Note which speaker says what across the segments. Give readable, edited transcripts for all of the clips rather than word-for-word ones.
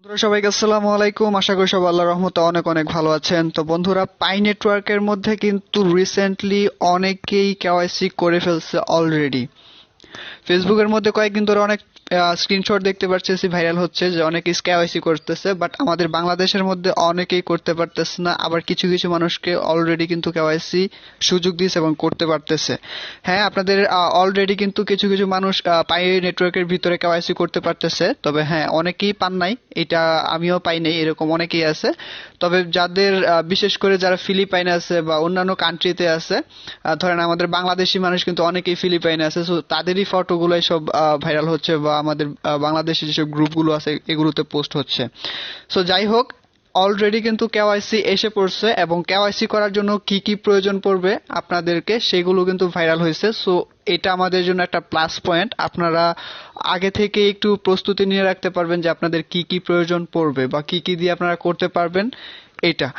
Speaker 1: বন্ধুরা সবাইকে আসসালামু আলাইকুম। আশা করি সবাই আল্লাহর রহমতে অনেক অনেক ভালো আছেন। তো বন্ধুরা, পাই নেটওয়ার্কের মধ্যে কিন্তু রিসেন্টলি অনেকেই কেওয়াইসি করে ফেলছে অলরেডি। ফেসবুকের মধ্যে কয়েকদিন ধরে অনেক স্ক্রিনশট দেখতে পাচ্ছি ভাইরাল হচ্ছে যে অনেকে কেওয়াইসি করতেছে, বাট আমাদের বাংলাদেশের মধ্যে অনেকেই করতে পারতেছে না। আবার কিছু কিছু মানুষকে অলরেডি কিন্তু কেওয়াইসি সুযোগ দিয়েছে এবং করতে পারতেছে। হ্যাঁ, আপনাদের অলরেডি কিন্তু কিছু কিছু মানুষ পাই নেটওয়ার্কের ভিতরে কেওয়াইসি করতে পারতেছে, তবে হ্যাঁ অনেকেই পান নাই, এটা আমিও পাই নাই, এরকম অনেকেই আছে। তবে যাদের বিশেষ করে যারা ফিলিপাইনে আছে বা অন্যান্য কান্ট্রিতে আছে, ধরেন আমাদের বাংলাদেশি মানুষ কিন্তু অনেকেই ফিলিপাইনে আছে, সো তাদেরই ফটোগুলো সব ভাইরাল হচ্ছে বা আমাদের বাংলাদেশি যেসব গ্রুপগুলো আছে এগুলোতে পোস্ট হচ্ছে। সো যাই হোক, অলরেডি কিন্তু কেওয়াইসি এসে পড়ছে এবং কেওয়াইসি করার জন্য কি কি প্রয়োজন পড়বে আপনাদেরকে সেগুলো কিন্তু ভাইরাল হয়েছে। সো এটা আমাদের জন্য একটা প্লাস পয়েন্ট। আপনারা আগে থেকে একটু প্রস্তুতি নিয়ে রাখতে পারবেন যে আপনাদের কি কি প্রয়োজন পড়বে বা কি কি দিয়ে আপনারা করতে পারবেন এটা।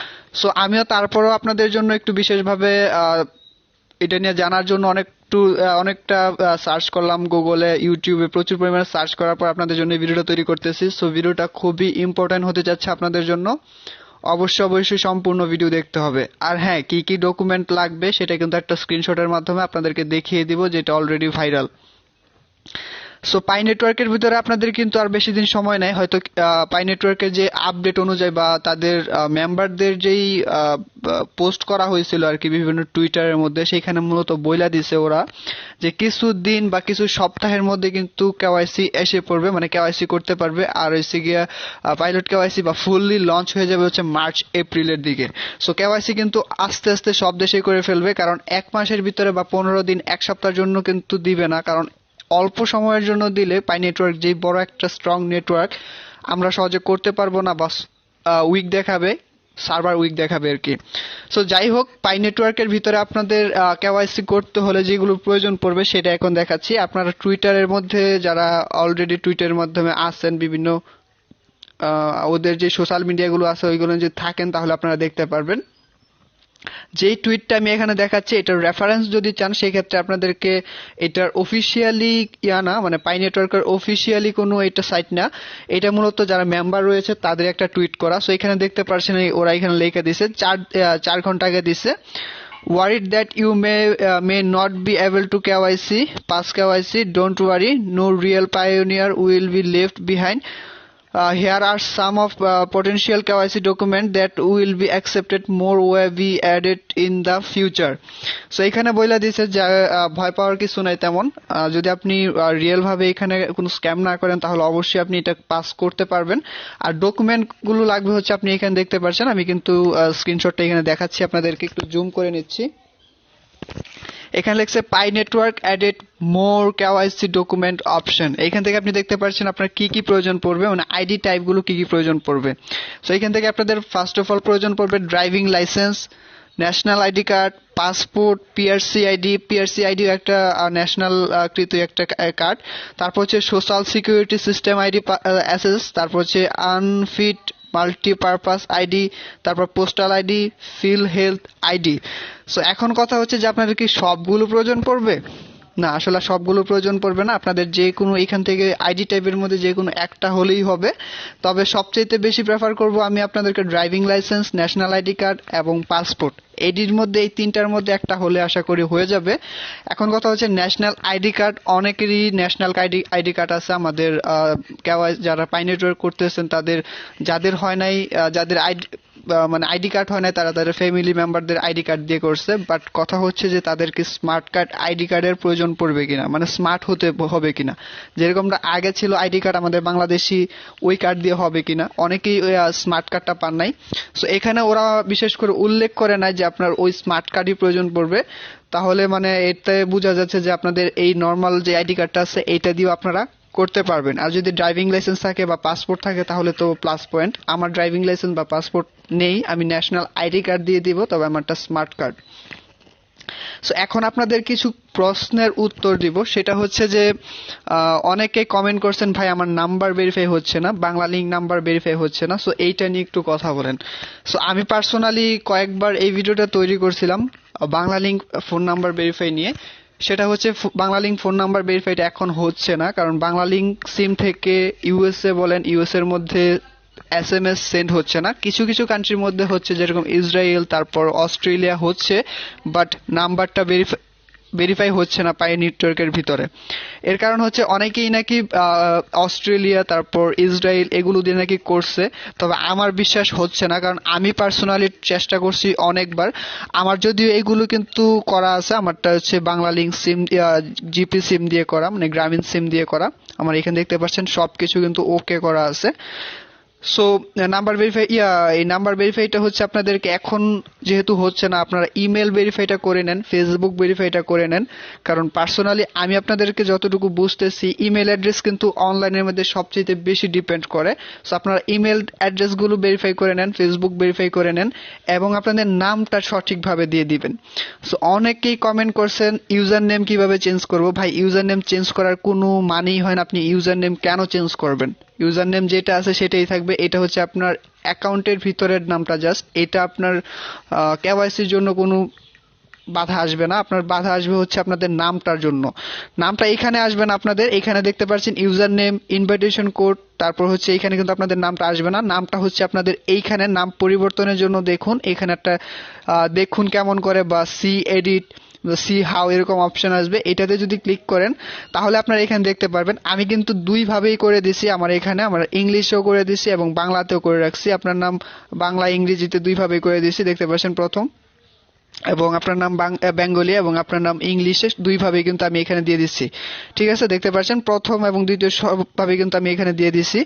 Speaker 1: সো আমিও তারপরও আপনাদের জন্য একটু বিশেষভাবে এটা নিয়ে জানার জন্য অনেকটা সার্চ করলাম গুগলে, ইউটিউবে প্রচুর পরিমাণে সার্চ করার পর আপনাদের জন্য এই ভিডিওটা তৈরি করতেছি। সো ভিডিওটা খুবই ইম্পর্টেন্ট হতে যাচ্ছে আপনাদের জন্য, অবশ্যই সম্পূর্ণ ভিডিও দেখতে হবে। আর হ্যাঁ, কি কি ডকুমেন্ট লাগবে সেটা কিন্তু একটা স্ক্রিনশটের মাধ্যমে আপনাদেরকে দেখিয়ে দিব, যেটা অলরেডি ভাইরাল। সো পাই নেটওয়ার্কের ভিতরে আপনাদের কিন্তু আর বেশি দিন সময় নেই, হয়তো পাই নেটওয়ার্কের যে আপডেট অনুযায়ী বা তাদের মেম্বারদের যেই পোস্ট করা হয়েছিল আর কি বিভিন্ন টুইটারের মধ্যে, সেখানে মূলত বইলা দিছে ওরা যে কিছু দিন বা কিছু সপ্তাহের মধ্যে কিন্তু কেওয়াইসি এসে পড়বে, মানে কেওয়াইসি করতে পারবে। আর হচ্ছে গিয়া পাইলট কেওয়াইসি বা ফুললি লঞ্চ হয়ে যাবে হচ্ছে মার্চ এপ্রিলের দিকে। সো কেওয়াইসি কিন্তু আস্তে আস্তে সব দেশে করে ফেলবে, কারণ এক মাসের ভিতরে বা 15 দিন এক সপ্তাহের জন্য কিন্তু দিবে না, কারণ অল্প সময়ের জন্য দিলে পাই নেটওয়ার্ক যে বড় একটা স্ট্রং নেটওয়ার্ক আমরা সহজে করতে পারবো না, বা উইক দেখাবে, সার্ভার উইক দেখাবে আর কি। সো যাই হোক, পাই নেটওয়ার্কের ভিতরে আপনাদের কেওয়াইসি করতে হলে যেগুলো প্রয়োজন পড়বে সেটা এখন দেখাচ্ছি। আপনারা টুইটারের মধ্যে যারা অলরেডি টুইটারের মাধ্যমে আছেন, বিভিন্ন ওদের যে সোশ্যাল মিডিয়াগুলো আছে ওইগুলো যদি থাকেন তাহলে আপনারা দেখতে পারবেন। যেই টুইটটা আমি এখানে দেখাচ্ছি এটার রেফারেন্স যদি চান সেক্ষেত্রে আপনাদেরকে এটার অফিসিয়ালি না, মানে পাই নেটওয়ার্কের অফিসিয়ালি কোনো এটা সাইট না, এটা মূলত যারা মেম্বার রয়েছে তাদের একটা টুইট করা। সো এখানে দেখতে পাচ্ছেন ওরা এখানে লিখে দিছে 4 ঘন্টা আগে দিছে, worried that you may not be able to KYC, pass KYC, don't worry, no real pioneer will be left behind. Here are some of potential KYC document that will be accepted, more will be added in the future. So এখানে বইলা দিয়েছে যে ভয় পাওয়ার কিছু নাই তেমন। যদি আপনি রিয়েল ভাবে এখানে কোনো স্ক্যাম না করেন তাহলে অবশ্যই আপনি এটা পাস করতে পারবেন। আর ডকুমেন্ট গুলো লাগবে হচ্ছে আপনি এখানে দেখতে পাচ্ছেন, আমি কিন্তু স্ক্রিনশটটা এখানে দেখাচ্ছি আপনাদেরকে, একটু জুম করে নিচ্ছি। এখানে লিখছে পাই নেটওয়ার্ক অ্যাডেড মোর কেওয়াইসি ডকুমেন্ট অপশন। এখান থেকে আপনি দেখতে পাচ্ছেন আপনার কি কি প্রয়োজন পড়বে, মানে আইডি টাইপ গুলো কি কি প্রয়োজন পড়বে। সো এখান থেকে আপনাদের ফার্স্ট অফ অল প্রয়োজন পড়বে driving licence, national ID card, passport, PRC ID একটা ন্যাশনাল কৃত একটা কার্ড, তারপর হচ্ছে social security system ID access, তারপর হচ্ছে আনফিট মাল্টিপারপাস আইডি, তারপর postal ID, PhilHealth ID. So এখন কথা হচ্ছে যে আপনাদের কি সবগুলো প্রয়োজন পড়বে? না, আসলে সবগুলো প্রয়োজন পড়বে না, আপনাদের যে কোনো এখান থেকে আইডি টাইপের মধ্যে যে কোনো একটা হলেই হবে। তবে সবচেয়ে বেশি প্রেফার করব আমি আপনাদেরকে driving licence, national ID card এবং পাসপোর্ট। এডির মধ্যে এই তিনটার মধ্যে একটা হলে আশা করি হয়ে যাবে। এখন কথা হচ্ছে ন্যাশনাল আইডি কার্ড, অনেকেরই ন্যাশনাল আইডি কার্ড আছে। আমাদের যারা পাই নেটওয়ার্ক করতেছেন তাদের যাদের হয় নাই, যাদের মানে আইডি কার্ড হয় না, তারা তাদের ফ্যামিলি মেম্বারদের আইডি কার্ড দিয়ে করছে। বাট কথা হচ্ছে যে তাদেরকে স্মার্ট কার্ড আইডি কার্ডের প্রয়োজন পড়বে কিনা, মানে স্মার্ট হতে হবে কিনা, যেরকমটা আগে ছিল আইডি কার্ড আমাদের বাংলাদেশি, ওই কার্ড দিয়ে হবে কিনা। অনেকেই ওই স্মার্ট কার্ডটা পান নাই। সো এখানে ওরা বিশেষ করে উল্লেখ করে নাই যে আপনার ওই স্মার্ট কার্ডই প্রয়োজন পড়বে, তাহলে মানে এতে বোঝা যাচ্ছে যে আপনাদের এই নর্মাল যে আইডি কার্ডটা আছে এইটা দিয়েও আপনারা করতে পারবেন। আর যদি ড্রাইভিং লাইসেন্স থাকে বা পাসপোর্ট থাকে তাহলে তো প্লাস পয়েন্ট। আমার ড্রাইভিং লাইসেন্স বা পাসপোর্ট নেই, আমি ন্যাশনাল আইডি কার্ড দিয়ে দিব, তবে আমারটা স্মার্ট কার্ড। সো এখন আপনাদের কিছু প্রশ্নের উত্তর দিব, সেটা হচ্ছে যে অনেকে কমেন্ট করছেন ভাই আমার নাম্বার ভেরিফাই হচ্ছে না, বাংলা লিংক নাম্বার ভেরিফাই হচ্ছে না। সো এইটা নিয়ে একটু কথা বলেন। সো আমি পার্সোনালি কয়েকবার এই ভিডিওটা তৈরি করছিলাম Bangla link phone number verify নিয়ে। সেটা হচ্ছে Bangla link phone number verified এখন হচ্ছে না, কারণ বাংলা লিংক সিম থেকে ইউএসএ বলেন, ইউএস এর মধ্যে SMS সেন্ড হচ্ছে না। কিছু কিছু কান্ট্রির মধ্যে হচ্ছে, যেরকম ইসরায়েল, তারপর অস্ট্রেলিয়া হচ্ছে, বাট নাম্বারটা ভেরিফাই হচ্ছে না পাই নেটওয়ার্কের ভিতরে। এর কারণ হচ্ছে অনেকেই নাকি অস্ট্রেলিয়া, তারপর ইসরায়েল এগুলো দিয়ে নাকি করছে, তবে আমার বিশ্বাস হচ্ছে না, কারণ আমি পার্সোনালি চেষ্টা করছি অনেকবার। আমার যদিও এগুলো কিন্তু করা আছে, আমারটা হচ্ছে বাংলা লিংক সিম, জিপি সিম দিয়ে করা, মানে গ্রামীণ সিম দিয়ে করা। আমার এখানে দেখতে পাচ্ছেন সবকিছু কিন্তু ওকে করা আছে। সো এই নাম্বার ভেরিফাইটা হচ্ছে আপনাদেরকে এখন যেহেতু হচ্ছে না, আপনারা ইমেল ভেরিফাইটা করে নেন, ফেসবুক ভেরিফাইটা করে নেন। কারণ পার্সোনালি আমি আপনাদেরকে যতটুকু বুঝতেছি, ইমেল অ্যাড্রেস কিন্তু অনলাইনের মধ্যে সবচেয়ে বেশি ডিপেন্ড করে। সো আপনারা ইমেল অ্যাড্রেসগুলো ভেরিফাই করে নেন, ফেসবুক ভেরিফাই করে নেন, এবং আপনাদের নামটা সঠিকভাবে দিয়ে দিবেন। সো অনেকেই কমেন্ট করছেন ইউজার নেম কিভাবে চেঞ্জ করব। ভাই, ইউজার নেম চেঞ্জ করার কোনো মানেই হয় না। আপনি ইউজার নেম কেন চেঞ্জ করবেন? ইউজার নেম যেটা আছে সেটাই থাকবে। এটা হচ্ছে আপনার অ্যাকাউন্টের ভিতরের নামটা, জাস্ট এটা আপনার কেওয়াইসির জন্য কোনো বাধা আসবে না। আপনার বাধা আসবে হচ্ছে আপনাদের নামটার জন্য। নামটা এখানে আসবে না আপনাদের। এখানে দেখতে পাচ্ছেন ইউজার নেম, ইনভাইটেশন কোড, তারপর হচ্ছে এখানে কিন্তু আপনাদের নামটা আসবে না। নামটা হচ্ছে আপনাদের এইখানে নাম পরিবর্তনের জন্য দেখুন, এখানে একটা দেখুন কেমন করে, বা সি এডিট, সি হাউ এরকম অপশন আসবে। এটাতে যদি ক্লিক করেন তাহলে আপনারা এখানে দেখতে পারবেন। আমি কিন্তু দুই ভাবেই করে দিছি। আমার এখানে আমার ইংলিশেও করে দিছি এবং বাংলাতেও করে রাখছি। আপনার নাম বাংলা ইংরেজিতে দুই ভাবেই করে দিছি, দেখতে পাচ্ছেন প্রথম, এবং আপনার নাম বেঙ্গলি এবং আপনার নাম ইংলিশে দুই ভাবে কিন্তু আমি এখানে দিয়ে দিচ্ছি। ঠিক আছে, দেখতে পাচ্ছেন প্রথম এবং দ্বিতীয় সবভাবে কিন্তু আমি এখানে দিয়ে দিছি।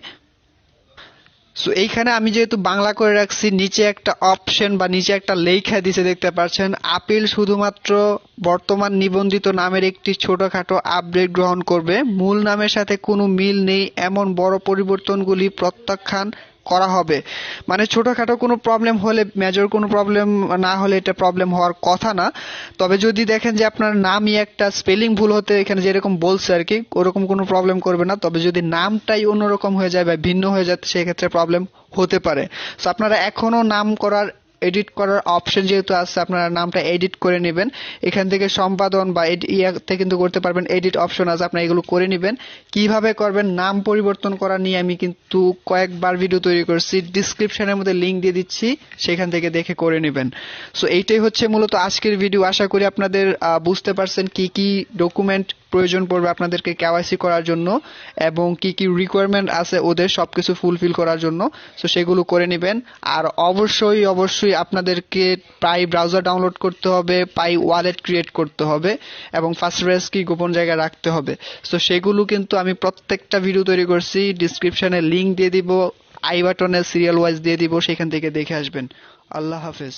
Speaker 1: সো এইখানে আমি যেহেতু বাংলা করে রাখছি, নিচে একটা অপশন বা নিচে একটা লেখা দিছে, দেখতে পাচ্ছেন আপিল শুধুমাত্র বর্তমান নিবন্ধিত নামের একটি ছোটখাটো আপডেট গ্রহণ করবে। মূল নামের সাথে কোনো মিল নেই এমন বড় পরিবর্তনগুলি প্রত্যাখ্যান করা হবে। মানে ছোটখাটো কোনো প্রবলেম হলে, মেজর কোনো প্রবলেম না হলে এটা প্রবলেম হওয়ার কথা না। তবে যদি দেখেন যে আপনার নামই একটা স্পেলিং ভুল হতে এখানে যেরকম বলছে আর কি, ওরকম কোনো প্রবলেম করবে না। তবে যদি নামটাই অন্যরকম হয়ে যায় বা ভিন্ন হয়ে যায়, সেক্ষেত্রে প্রবলেম হতে পারে। তো আপনারা এখনো নাম করার, এডিট করার অপশন যেহেতু আছে, আপনারা নামটা এডিট করে নেবেন। এখান থেকে সম্পাদন বা ইয়াতে কিন্তু করতে পারবেন, এডিট অপশন আছে, আপনারা এগুলো করে নেবেন। কিভাবে করবেন নাম পরিবর্তন করা নিয়ে আমি কিন্তু কয়েকবার ভিডিও তৈরি করছি, ডিসক্রিপশনের মধ্যে লিংক দিয়ে দিচ্ছি, সেখান থেকে দেখে করে নেবেন। সো এইটাই হচ্ছে মূলত আজকের ভিডিও। আশা করি আপনাদের বুঝতে পারছেন কি কি ডকুমেন্ট প্রয়োজন পড়বে আপনাদেরকে কেওয়াইসি করার জন্য, এবং কি কি রিকোয়ারমেন্ট আছে ওদের সবকিছু ফুলফিল করার জন্য। সো সেগুলো করে নেবেন। আর অবশ্যই অবশ্যই আপনাদেরকে পাই ব্রাউজার ডাউনলোড করতে হবে, পাই ওয়ালেট ক্রিয়েট করতে হবে, এবং পাসওয়ার্ড কি গোপন জায়গায় রাখতে হবে। সো সেগুলো কিন্তু আমি প্রত্যেকটা ভিডিও তৈরি করছি, ডিসক্রিপশনে লিংক দিয়ে দিব, আই বাটনে সিরিয়াল ওয়াইজ দিয়ে দিব, সেখান থেকে দেখে আসবেন। আল্লাহ হাফেজ।